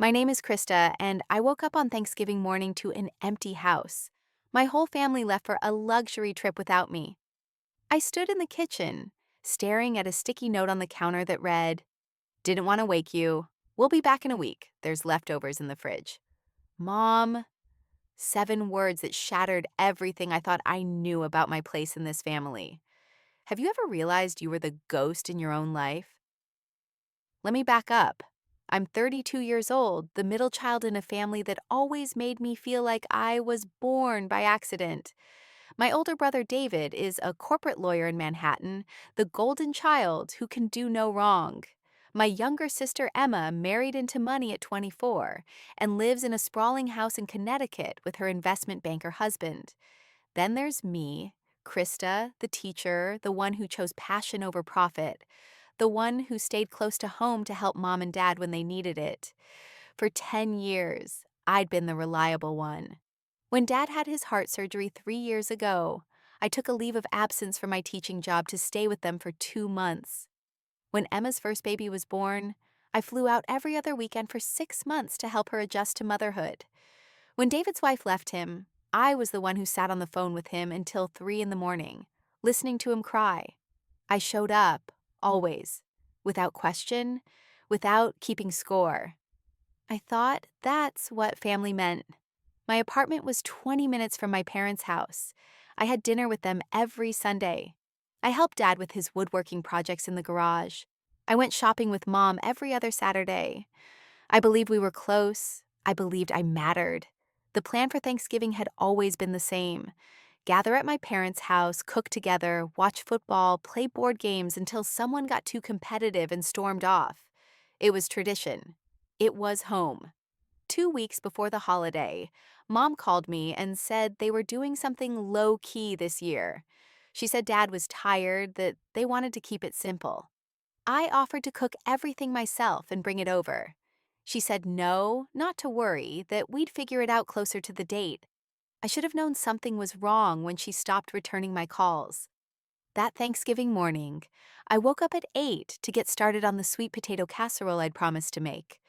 My name is Krista, and I woke up on Thanksgiving morning to an empty house. My whole family left for a luxury trip without me. I stood in the kitchen, staring at a sticky note on the counter that read, "Didn't want to wake you. We'll be back in a week. There's leftovers in the fridge." Mom, 7 words that shattered everything I thought I knew about my place in this family. Have you ever realized you were the ghost in your own life? Let me back up. I'm 32 years old, the middle child in a family that always made me feel like I was born by accident. My older brother David is a corporate lawyer in Manhattan, the golden child who can do no wrong. My younger sister Emma married into money at 24 and lives in a sprawling house in Connecticut with her investment banker husband. Then there's me, Krista, the teacher, the one who chose passion over profit, the one who stayed close to home to help mom and dad when they needed it. For 10 years, I'd been the reliable one. When dad had his heart surgery 3 years ago, I took a leave of absence from my teaching job to stay with them for 2 months. When Emma's first baby was born, I flew out every other weekend for 6 months to help her adjust to motherhood. When David's wife left him, I was the one who sat on the phone with him until 3 in the morning, listening to him cry. I showed up, always, without question, without keeping score. I thought that's what family meant. My apartment was 20 minutes from my parents' house. I had dinner with them every Sunday. I helped Dad with his woodworking projects in the garage. I went shopping with Mom every other Saturday. I believed we were close. I believed I mattered. The plan for Thanksgiving had always been the same: gather at my parents' house, cook together, watch football, play board games until someone got too competitive and stormed off. It was tradition. It was home. 2 weeks before the holiday, Mom called me and said they were doing something low-key this year. She said Dad was tired, that they wanted to keep it simple. I offered to cook everything myself and bring it over. She said no, not to worry, that we'd figure it out closer to the date. I should have known something was wrong when she stopped returning my calls. That Thanksgiving morning, I woke up at 8 to get started on the sweet potato casserole I'd promised to make.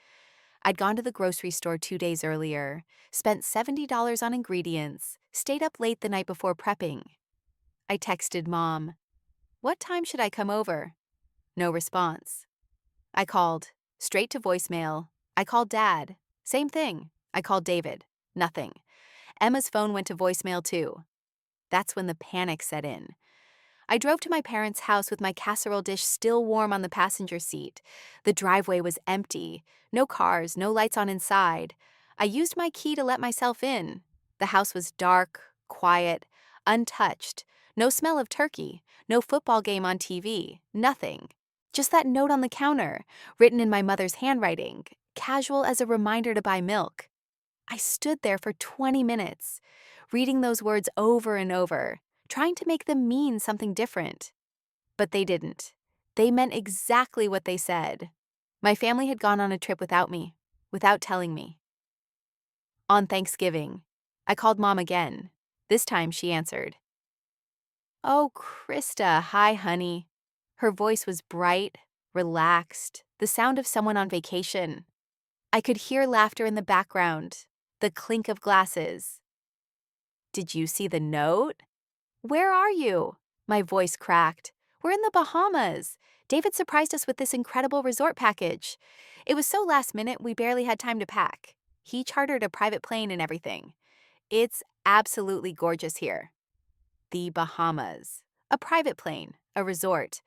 I'd gone to the grocery store 2 days earlier, spent $70 on ingredients, stayed up late the night before prepping. I texted Mom, "What time should I come over?" No response. I called, straight to voicemail. I called Dad. Same thing. I called David. Nothing. Emma's phone went to voicemail too. That's when the panic set in. I drove to my parents' house with my casserole dish still warm on the passenger seat. The driveway was empty. No cars, no lights on inside. I used my key to let myself in. The house was dark, quiet, untouched. No smell of turkey. No football game on TV. Nothing. Just that note on the counter, written in my mother's handwriting, casual as a reminder to buy milk. I stood there for 20 minutes, reading those words over and over, trying to make them mean something different. But they didn't. They meant exactly what they said. My family had gone on a trip without me, without telling me. On Thanksgiving, I called Mom again. This time she answered. "Oh, Krista, hi, honey." Her voice was bright, relaxed, the sound of someone on vacation. I could hear laughter in the background, the clink of glasses. "Did you see the note?" "Where are you?" My voice cracked. "We're in the Bahamas. David surprised us with this incredible resort package. It was so last minute we barely had time to pack. He chartered a private plane and everything. It's absolutely gorgeous here." The Bahamas. A private plane, a resort.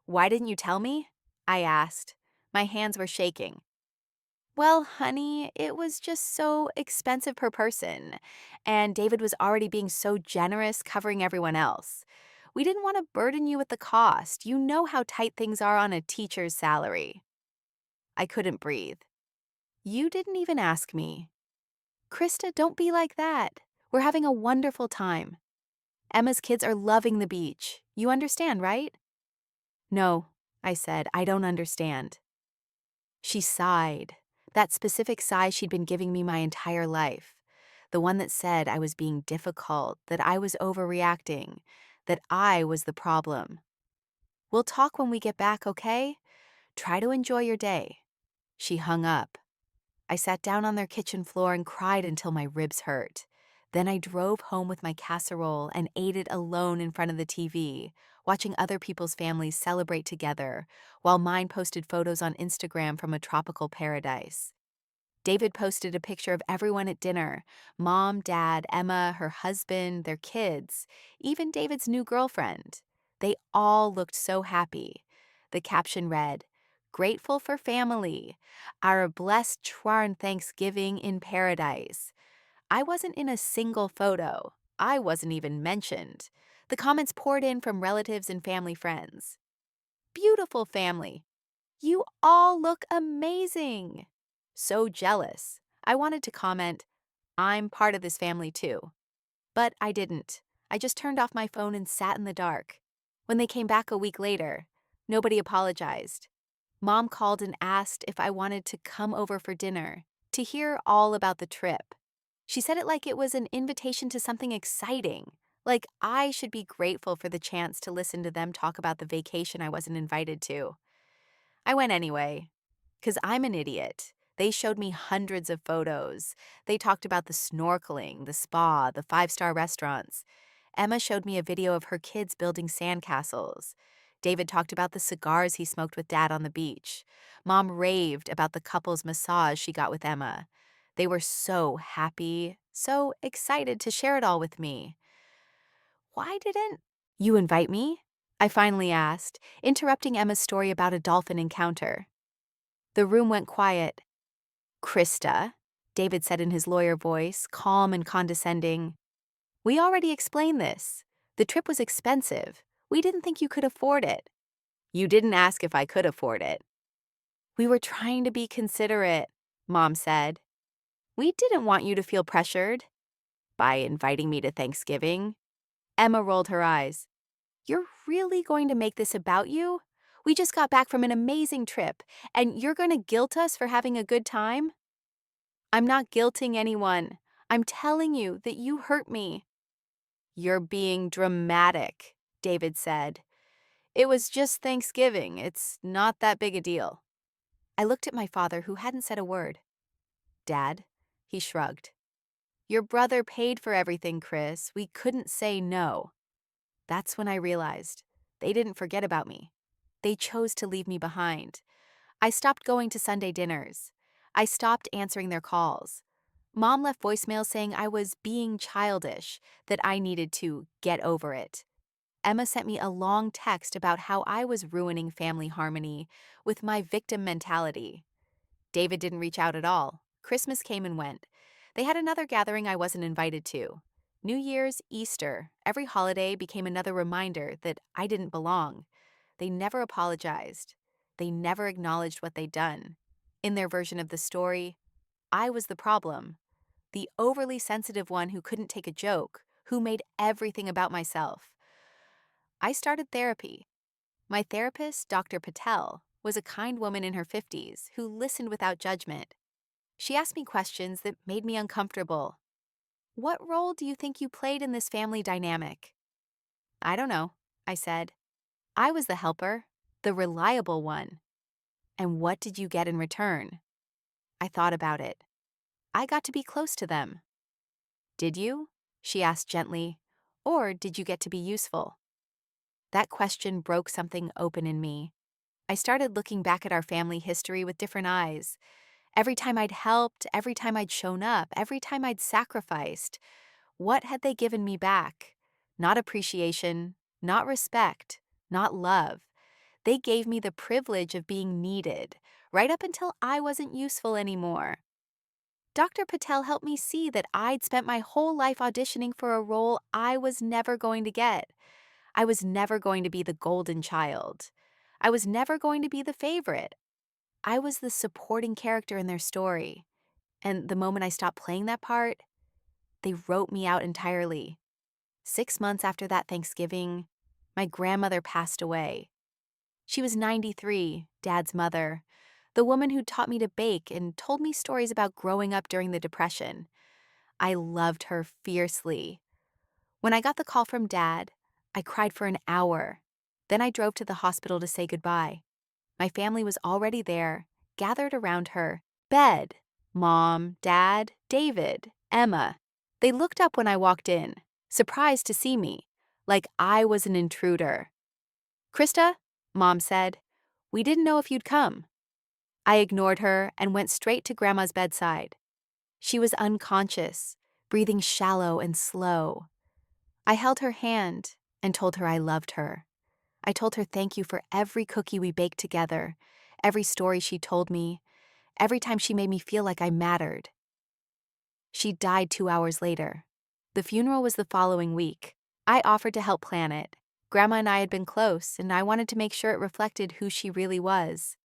"Why didn't you tell me?" I asked. My hands were shaking. "Well, honey, it was just so expensive per person, and David was already being so generous covering everyone else. We didn't want to burden you with the cost. You know how tight things are on a teacher's salary." I couldn't breathe. "You didn't even ask me." "Krista, don't be like that. We're having a wonderful time. Emma's kids are loving the beach. You understand, right?" "No," I said, "I don't understand." She sighed, that specific sigh she'd been giving me my entire life, the one that said I was being difficult, that I was overreacting, that I was the problem. "We'll talk when we get back, okay? Try to enjoy your day." She hung up. I sat down on their kitchen floor and cried until my ribs hurt. Then I drove home with my casserole and ate it alone in front of the TV, watching other people's families celebrate together, while mine posted photos on Instagram from a tropical paradise. David posted a picture of everyone at dinner: mom, dad, Emma, her husband, their kids, even David's new girlfriend. They all looked so happy. The caption read, "Grateful for family. Our blessed Chuan Thanksgiving in paradise." I wasn't in a single photo. I wasn't even mentioned. The comments poured in from relatives and family friends. "Beautiful family. You all look amazing." So jealous. I wanted to comment, "I'm part of this family too." But I didn't. I just turned off my phone and sat in the dark. When they came back a week later, nobody apologized. Mom called and asked if I wanted to come over for dinner, to hear all about the trip. She said it like it was an invitation to something exciting, like I should be grateful for the chance to listen to them talk about the vacation I wasn't invited to. I went anyway, 'cause I'm an idiot. They showed me hundreds of photos. They talked about the snorkeling, the spa, the five-star restaurants. Emma showed me a video of her kids building sandcastles. David talked about the cigars he smoked with Dad on the beach. Mom raved about the couple's massage she got with Emma. They were so happy, so excited to share it all with me. "Why didn't you invite me?" I finally asked, interrupting Emma's story about a dolphin encounter. The room went quiet. "Krista," David said in his lawyer voice, calm and condescending, "we already explained this. The trip was expensive. We didn't think you could afford it." "You didn't ask if I could afford it." "We were trying to be considerate," Mom said. "We didn't want you to feel pressured." "By inviting me to Thanksgiving?" Emma rolled her eyes. "You're really going to make this about you? We just got back from an amazing trip, and you're going to guilt us for having a good time?" "I'm not guilting anyone. I'm telling you that you hurt me." "You're being dramatic," David said. "It was just Thanksgiving. It's not that big a deal." I looked at my father, who hadn't said a word. "Dad?" He shrugged. "Your brother paid for everything, Chris. We couldn't say no." That's when I realized they didn't forget about me. They chose to leave me behind. I stopped going to Sunday dinners. I stopped answering their calls. Mom left voicemails saying I was being childish, that I needed to get over it. Emma sent me a long text about how I was ruining family harmony with my victim mentality. David didn't reach out at all. Christmas came and went. They had another gathering I wasn't invited to. New Year's, Easter, every holiday became another reminder that I didn't belong. They never apologized. They never acknowledged what they'd done. In their version of the story, I was the problem, the overly sensitive one who couldn't take a joke, who made everything about myself. I started therapy. My therapist, Dr. Patel, was a kind woman in her 50s who listened without judgment. She asked me questions that made me uncomfortable. "What role do you think you played in this family dynamic?" "I don't know," I said. "I was the helper, the reliable one." "And what did you get in return?" I thought about it. "I got to be close to them." "Did you?" she asked gently. "Or did you get to be useful?" That question broke something open in me. I started looking back at our family history with different eyes. Every time I'd helped, every time I'd shown up, every time I'd sacrificed, what had they given me back? Not appreciation, not respect, not love. They gave me the privilege of being needed, right up until I wasn't useful anymore. Dr. Patel helped me see that I'd spent my whole life auditioning for a role I was never going to get. I was never going to be the golden child. I was never going to be the favorite. I was the supporting character in their story. And the moment I stopped playing that part, they wrote me out entirely. 6 months after that Thanksgiving, my grandmother passed away. She was 93, Dad's mother, the woman who taught me to bake and told me stories about growing up during the Depression. I loved her fiercely. When I got the call from Dad, I cried for an hour. Then I drove to the hospital to say goodbye. My family was already there, gathered around her bed. Mom, Dad, David, Emma. They looked up when I walked in, surprised to see me, like I was an intruder. Krista, Mom said, we didn't know if you'd come. I ignored her and went straight to Grandma's bedside. She was unconscious, breathing shallow and slow. I held her hand and told her I loved her. I told her thank you for every cookie we baked together, every story she told me, every time she made me feel like I mattered. She died 2 hours later. The funeral was the following week. I offered to help plan it. Grandma and I had been close, and I wanted to make sure it reflected who she really was.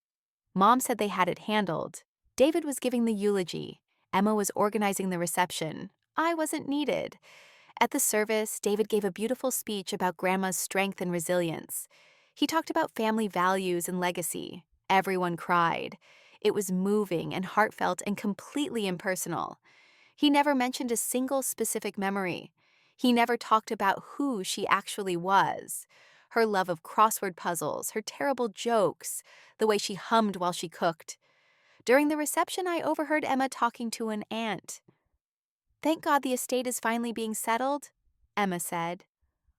Mom said they had it handled. David was giving the eulogy. Emma was organizing the reception. I wasn't needed. At the service, David gave a beautiful speech about Grandma's strength and resilience. He talked about family values and legacy. Everyone cried. It was moving and heartfelt and completely impersonal. He never mentioned a single specific memory. He never talked about who she actually was. Her love of crossword puzzles, her terrible jokes, the way she hummed while she cooked. During the reception, I overheard Emma talking to an aunt. "Thank God the estate is finally being settled," Emma said.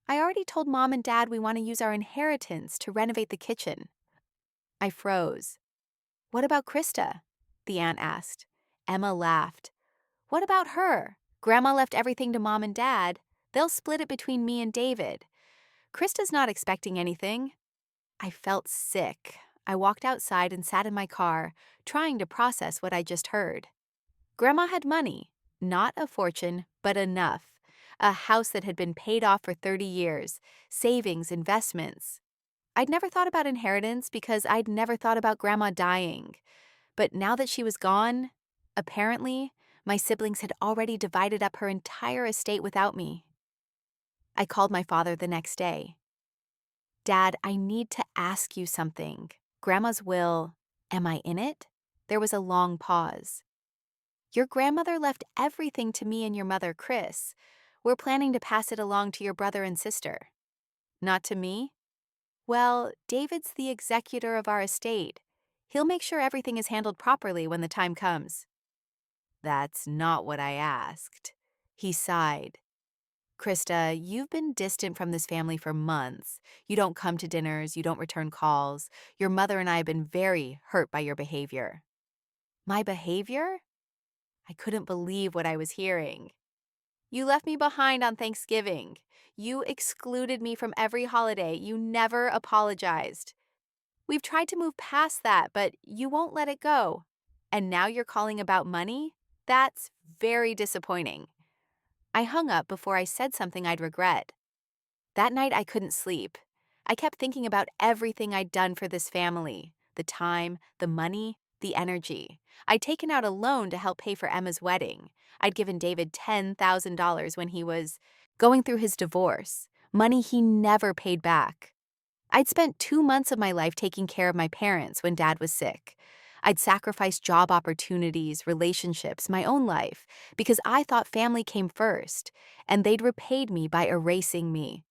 "I already told Mom and Dad we want to use our inheritance to renovate the kitchen." I froze. "What about Krista?" the aunt asked. Emma laughed. "What about her? Grandma left everything to Mom and Dad. They'll split it between me and David. Krista's not expecting anything." I felt sick. I walked outside and sat in my car, trying to process what I just heard. Grandma had money, not a fortune, but enough. A house that had been paid off for 30 years, savings, investments. I'd never thought about inheritance because I'd never thought about Grandma dying. But now that she was gone, apparently, my siblings had already divided up her entire estate without me. I called my father the next day. "Dad, I need to ask you something. Grandma's will, am I in it?" There was a long pause. "Your grandmother left everything to me and your mother, Chris. We're planning to pass it along to your brother and sister." "Not to me?" "Well, David's the executor of our estate. He'll make sure everything is handled properly when the time comes." "That's not what I asked." He sighed. "Krista, you've been distant from this family for months. You don't come to dinners, you don't return calls. Your mother and I have been very hurt by your behavior." "My behavior?" I couldn't believe what I was hearing. "You left me behind on Thanksgiving. You excluded me from every holiday. You never apologized. We've tried to move past that, but you won't let it go. And now you're calling about money? That's very disappointing." I hung up before I said something I'd regret. That night I couldn't sleep. I kept thinking about everything I'd done for this family. The time, the money, the energy. I'd taken out a loan to help pay for Emma's wedding. I'd given David $10,000 when he was going through his divorce, money he never paid back. I'd spent 2 months of my life taking care of my parents when Dad was sick. I'd sacrificed job opportunities, relationships, my own life, because I thought family came first, and they'd repaid me by erasing me.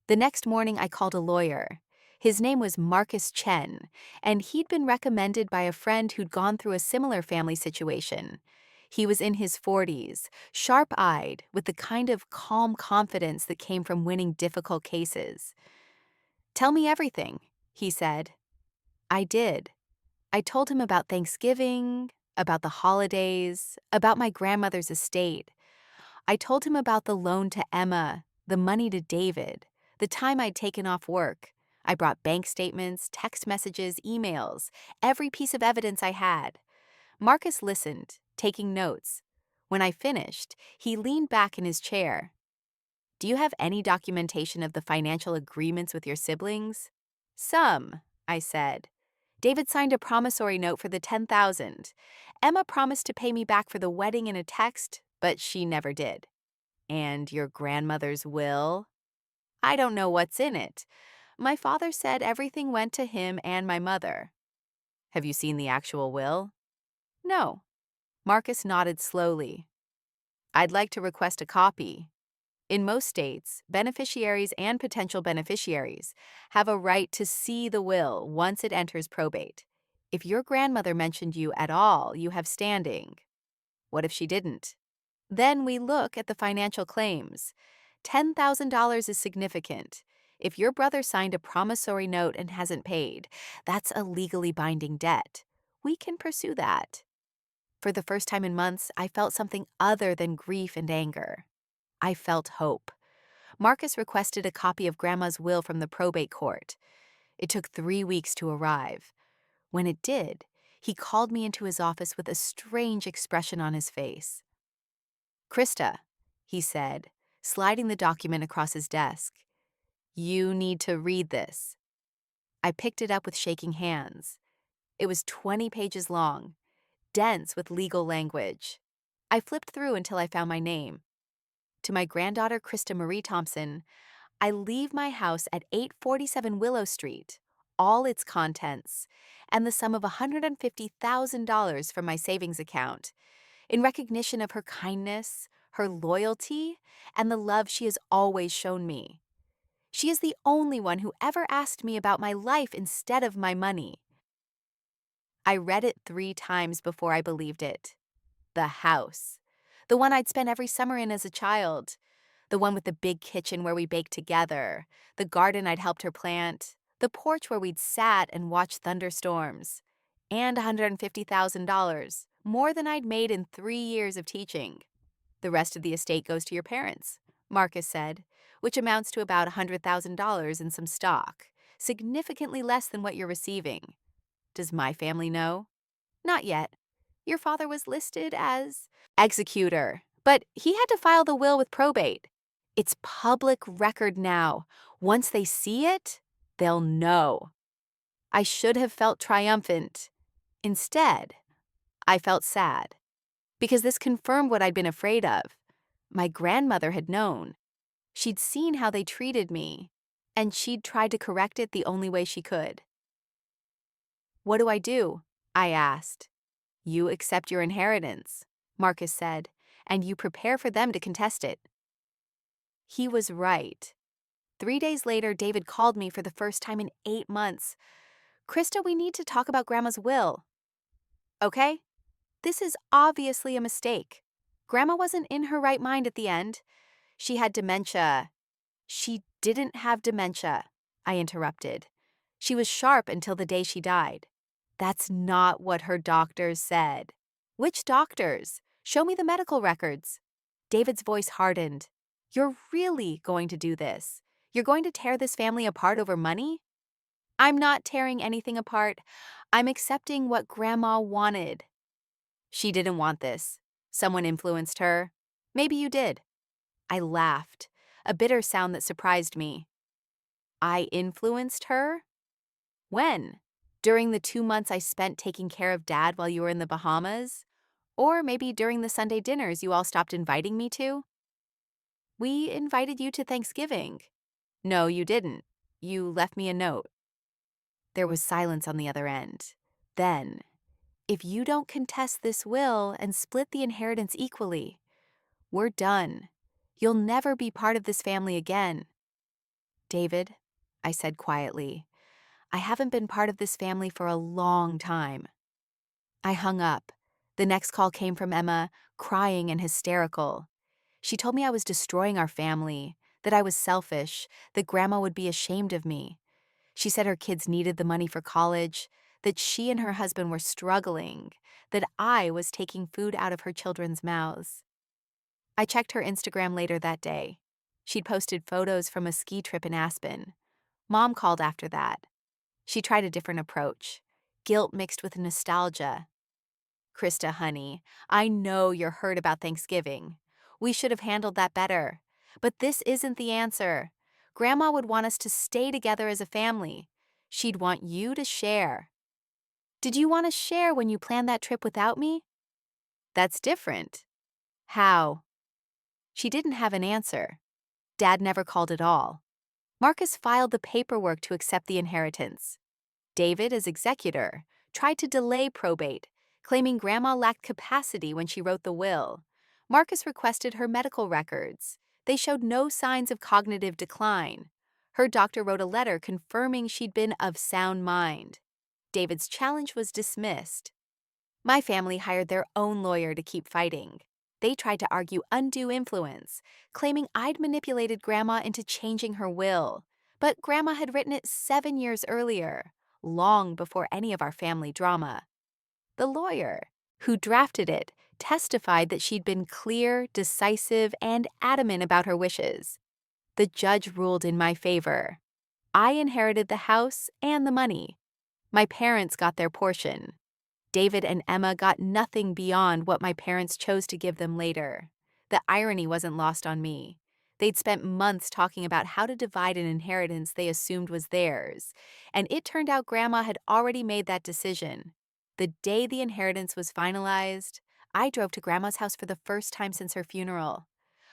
The next morning, I called a lawyer. His name was Marcus Chen, and he'd been recommended by a friend who'd gone through a similar family situation. He was in his 40s, sharp-eyed, with the kind of calm confidence that came from winning difficult cases. "Tell me everything," he said. I did. I told him about Thanksgiving, about the holidays, about my grandmother's estate. I told him about the loan to Emma, the money to David, the time I'd taken off work. I brought bank statements, text messages, emails, every piece of evidence I had. Marcus listened, taking notes. When I finished, he leaned back in his chair. "Do you have any documentation of the financial agreements with your siblings?" "Some," I said. "David signed a promissory note for the $10,000. Emma promised to pay me back for the wedding in a text, but she never did." "And your grandmother's will?" "I don't know what's in it. My father said everything went to him and my mother." "Have you seen the actual will?" "No." Marcus nodded slowly. "I'd like to request a copy." In most states, beneficiaries and potential beneficiaries have a right to see the will once it enters probate. If your grandmother mentioned you at all, you have standing. What if she didn't? Then we look at the financial claims. $10,000 is significant. If your brother signed a promissory note and hasn't paid, that's a legally binding debt. We can pursue that. For the first time in months, I felt something other than grief and anger. I felt hope. Marcus requested a copy of Grandma's will from the probate court. It took 3 weeks to arrive. When it did, he called me into his office with a strange expression on his face. "Krista," he said, sliding the document across his desk. "You need to read this." I picked it up with shaking hands. It was 20 pages long, dense with legal language. I flipped through until I found my name. To my granddaughter, Krista Marie Thompson, I leave my house at 847 Willow Street, all its contents, and the sum of $150,000 from my savings account, in recognition of her kindness, her loyalty, and the love she has always shown me. She is the only one who ever asked me about my life instead of my money. I read it 3 times before I believed it. The house. The one I'd spent every summer in as a child. The one with the big kitchen where we baked together. The garden I'd helped her plant. The porch where we'd sat and watched thunderstorms. And $150,000, more than I'd made in 3 years of teaching. "The rest of the estate goes to your parents," Marcus said, "which amounts to about $100,000 in some stock, significantly less than what you're receiving. Does my family know?" "Not yet. Your father was listed as executor, but he had to file the will with probate. It's public record now. Once they see it, they'll know." I should have felt triumphant. Instead, I felt sad, because this confirmed what I'd been afraid of. My grandmother had known. She'd seen how they treated me, and she'd tried to correct it the only way she could. "What do I do?" I asked. "You accept your inheritance," Marcus said, "and you prepare for them to contest it." He was right. 3 days later, David called me for the first time in 8 months. "Krista, we need to talk about Grandma's will." "Okay. This is obviously a mistake. Grandma wasn't in her right mind at the end. She had dementia." "She didn't have dementia," I interrupted. "She was sharp until the day she died." "That's not what her doctors said." "Which doctors? Show me the medical records." David's voice hardened. "You're really going to do this? You're going to tear this family apart over money?" "I'm not tearing anything apart. I'm accepting what Grandma wanted." "She didn't want this. Someone influenced her. Maybe you did." I laughed, a bitter sound that surprised me. "I influenced her? When? During the 2 months I spent taking care of Dad while you were in the Bahamas? Or maybe during the Sunday dinners you all stopped inviting me to?" "We invited you to Thanksgiving." "No, you didn't. You left me a note." There was silence on the other end. Then, "If you don't contest this will and split the inheritance equally, we're done. You'll never be part of this family again." "David," I said quietly, "I haven't been part of this family for a long time." I hung up. The next call came from Emma, crying and hysterical. She told me I was destroying our family, that I was selfish, that Grandma would be ashamed of me. She said her kids needed the money for college, that she and her husband were struggling, that I was taking food out of her children's mouths. I checked her Instagram later that day. She'd posted photos from a ski trip in Aspen. Mom called after that. She tried a different approach, guilt mixed with nostalgia. "Krista, honey, I know you're hurt about Thanksgiving. We should have handled that better. But this isn't the answer. Grandma would want us to stay together as a family. She'd want you to share." "Did you want to share when you planned that trip without me?" "That's different." "How?" She didn't have an answer. Dad never called at all. Marcus filed the paperwork to accept the inheritance. David, as executor, tried to delay probate, claiming Grandma lacked capacity when she wrote the will. Marcus requested her medical records. They showed no signs of cognitive decline. Her doctor wrote a letter confirming she'd been of sound mind. David's challenge was dismissed. My family hired their own lawyer to keep fighting. They tried to argue undue influence, claiming I'd manipulated Grandma into changing her will. But Grandma had written it 7 years earlier, long before any of our family drama. The lawyer, who drafted it, testified that she'd been clear, decisive, and adamant about her wishes. The judge ruled in my favor. I inherited the house and the money. My parents got their portion. David and Emma got nothing beyond what my parents chose to give them later. The irony wasn't lost on me. They'd spent months talking about how to divide an inheritance they assumed was theirs, and it turned out Grandma had already made that decision. The day the inheritance was finalized, I drove to Grandma's house for the first time since her funeral.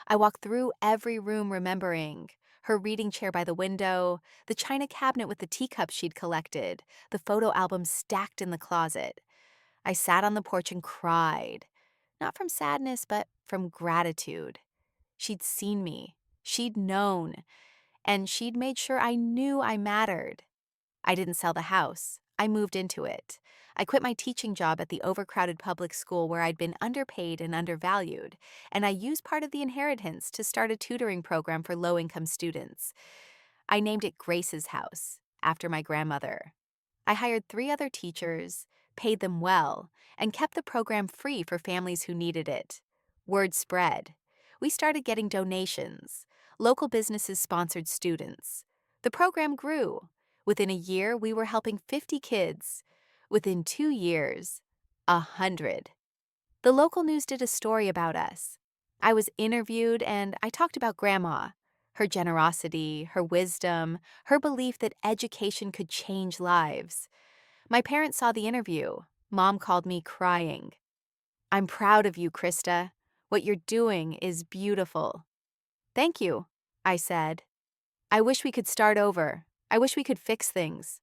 I walked through every room remembering her reading chair by the window, the china cabinet with the teacups she'd collected, the photo albums stacked in the closet. I sat on the porch and cried, not from sadness, but from gratitude. She'd seen me, she'd known, and she'd made sure I knew I mattered. I didn't sell the house. I moved into it. I quit my teaching job at the overcrowded public school where I'd been underpaid and undervalued, and I used part of the inheritance to start a tutoring program for low-income students. I named it Grace's House, after my grandmother. I hired 3 other teachers, paid them well, and kept the program free for families who needed it. Word spread. We started getting donations. Local businesses sponsored students. The program grew. Within a year, we were helping 50 kids. Within 2 years, 100. The local news did a story about us. I was interviewed and I talked about Grandma, her generosity, her wisdom, her belief that education could change lives. My parents saw the interview. Mom called me crying. "I'm proud of you, Krista. What you're doing is beautiful." "Thank you," I said. "I wish we could start over. I wish we could fix things."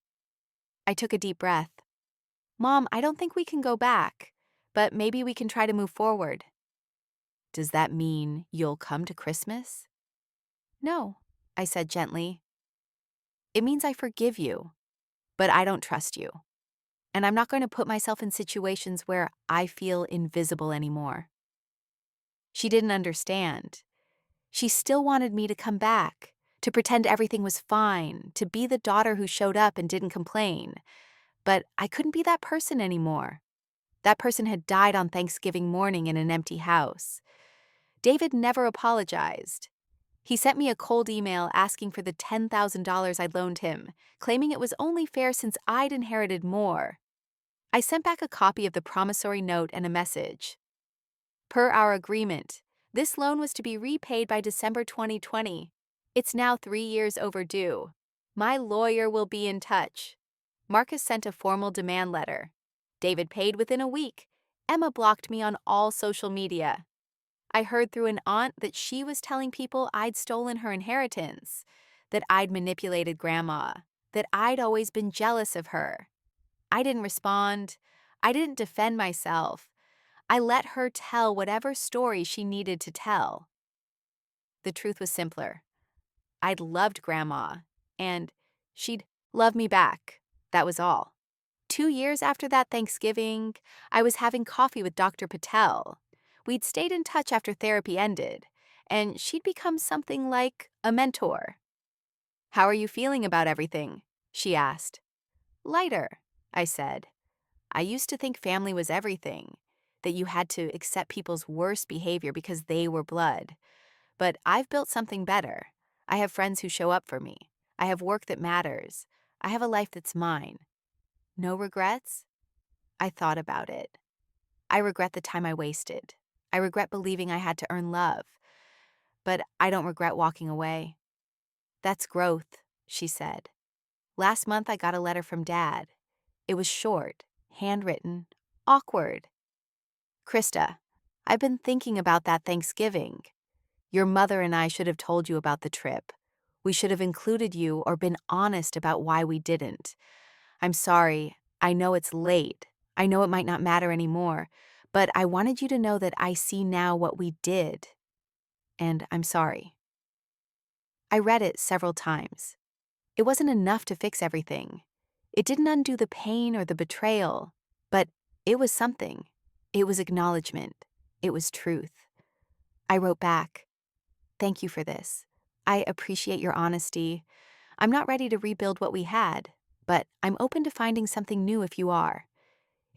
I took a deep breath. "Mom, I don't think we can go back, but maybe we can try to move forward." "Does that mean you'll come to Christmas?" "No," I said gently. "It means I forgive you, but I don't trust you. And I'm not going to put myself in situations where I feel invisible anymore." She didn't understand. She still wanted me to come back, to pretend everything was fine, to be the daughter who showed up and didn't complain. But I couldn't be that person anymore. That person had died on Thanksgiving morning in an empty house. David never apologized. He sent me a cold email asking for the $10,000 I'd loaned him, claiming it was only fair since I'd inherited more. I sent back a copy of the promissory note and a message. Per our agreement, this loan was to be repaid by December 2020. It's now 3 years overdue. My lawyer will be in touch. Marcus sent a formal demand letter. David paid within a week. Emma blocked me on all social media. I heard through an aunt that she was telling people I'd stolen her inheritance, that I'd manipulated Grandma, that I'd always been jealous of her. I didn't respond. I didn't defend myself. I let her tell whatever story she needed to tell. The truth was simpler. I'd loved Grandma, and she'd love me back. That was all. 2 years after that Thanksgiving, I was having coffee with Dr. Patel. We'd stayed in touch after therapy ended, and she'd become something like a mentor. "How are you feeling about everything?" she asked. "Lighter," I said. I used to think family was everything, that you had to accept people's worst behavior because they were blood. But I've built something better. I have friends who show up for me. I have work that matters. I have a life that's mine. No regrets? I thought about it. I regret the time I wasted. I regret believing I had to earn love. But I don't regret walking away. "That's growth," she said. "Last month I got a letter from Dad. It was short, handwritten, awkward. Krista, I've been thinking about that Thanksgiving. Your mother and I should have told you about the trip. We should have included you or been honest about why we didn't. I'm sorry. I know it's late. I know it might not matter anymore, but I wanted you to know that I see now what we did. And I'm sorry." I read it several times. It wasn't enough to fix everything. It didn't undo the pain or the betrayal, but It was something. It was acknowledgement. It was truth. I wrote back, "Thank you for this. I appreciate your honesty. I'm not ready to rebuild what we had, but I'm open to finding something new if you are.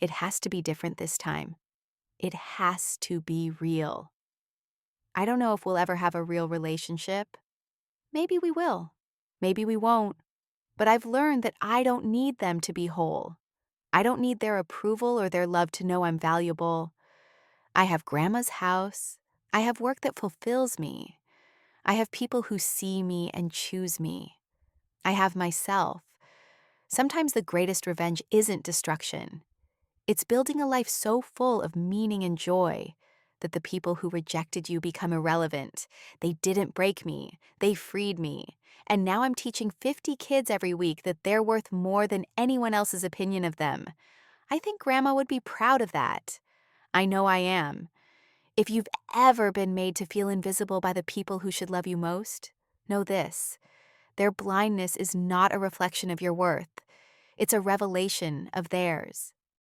It has to be different this time. It has to be real." I don't know if we'll ever have a real relationship. Maybe we will. Maybe we won't. But I've learned that I don't need them to be whole. I don't need their approval or their love to know I'm valuable. I have grandma's house. I have work that fulfills me. I have people who see me and choose me. I have myself. Sometimes the greatest revenge isn't destruction. It's building a life so full of meaning and joy that the people who rejected you become irrelevant. They didn't break me. They freed me. And now I'm teaching 50 kids every week that they're worth more than anyone else's opinion of them. I think Grandma would be proud of that. I know I am. If you've ever been made to feel invisible by the people who should love you most, know this: their blindness is not a reflection of your worth. It's a revelation of theirs.